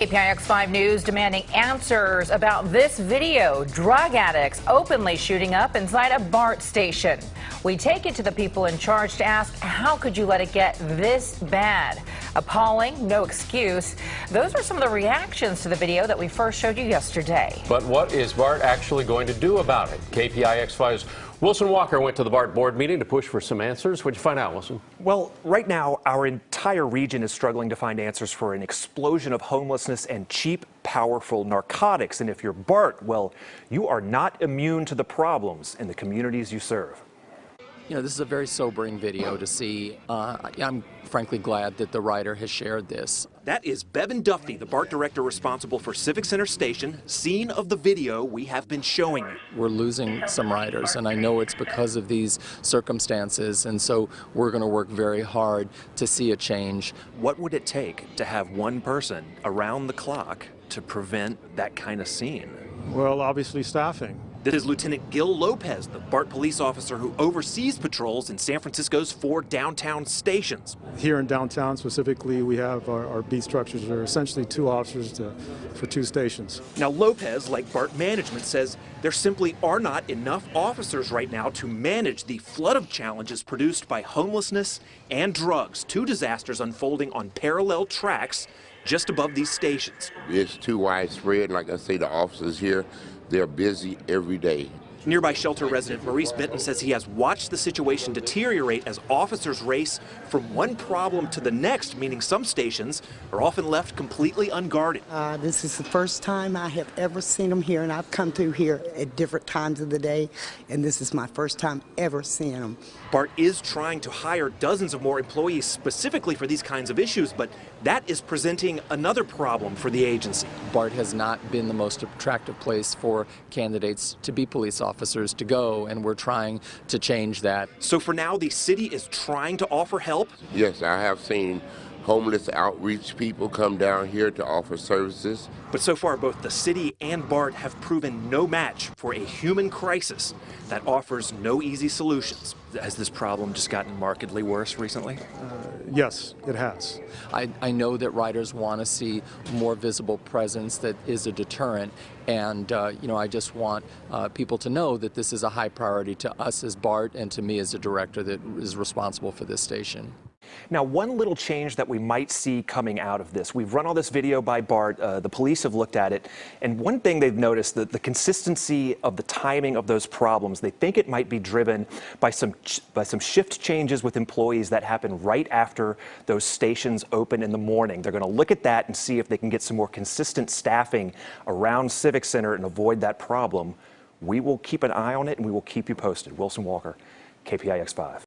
KPIX 5 News demanding answers about this video. Drug addicts openly shooting up inside a BART station. We take it to the people in charge to ask, how could you let it get this bad? Appalling, no excuse. Those were some of the reactions to the video that we first showed you yesterday. But what is BART actually going to do about it? KPIX 5's Wilson Walker went to the BART board meeting to push for some answers. What'd you find out, Wilson? Well, right now, our entire region is struggling to find answers for an explosion of homelessness and cheap, powerful narcotics. And if you're BART, well, you are not immune to the problems in the communities you serve. You know, this is a very sobering video to see. I'm frankly glad that the writer has shared this. That is Bevan Duffy, the BART director responsible for Civic Center Station, scene of the video we have been showing you. We're losing some riders, and I know it's because of these circumstances, and so we're going to work very hard to see a change. What would it take to have one person around the clock to prevent that kind of scene? Well, obviously staffing. This is Lieutenant Gil Lopez, the BART police officer who oversees patrols in San Francisco's 4 downtown stations. Here in downtown specifically, we have our beat structures are essentially 2 officers for 2 stations. Now Lopez, like BART management, says there simply are not enough officers right now to manage the flood of challenges produced by homelessness and drugs, 2 disasters unfolding on parallel tracks just above these stations. It's too widespread. Like I say, the officers here, they're busy every day. Nearby shelter resident Maurice Benton says he has watched the situation deteriorate as officers race from one problem to the next, meaning some stations are often left completely unguarded. This is the first time I have ever seen them here, and I've come through here at different times of the day, and this is my first time ever seeing them. BART is trying to hire dozens of more employees specifically for these kinds of issues, but that is presenting another problem for the agency. BART has not been the most attractive place for candidates to be police officers to go, and we're trying to change that. So for now, the city is trying to offer help? Yes, I have seen homeless outreach people come down here to offer services. But so far, both the city and BART have proven no match for a human crisis that offers no easy solutions. Has this problem just gotten markedly worse recently? Yes, it has. I know that riders want to see more visible presence that is a deterrent, and you know, I just want people to know that this is a high priority to us as BART and to me as a director that is responsible for this station. Now, one little change that we might see coming out of this, we've run all this video by BART, the police have looked at it, and one thing they've noticed, that the consistency of the timing of those problems, they think it might be driven by some shift changes with employees that happen right after those stations open in the morning. They're going to look at that and see if they can get some more consistent staffing around Civic Center and avoid that problem. We will keep an eye on it and we will keep you posted. Wilson Walker, KPIX 5.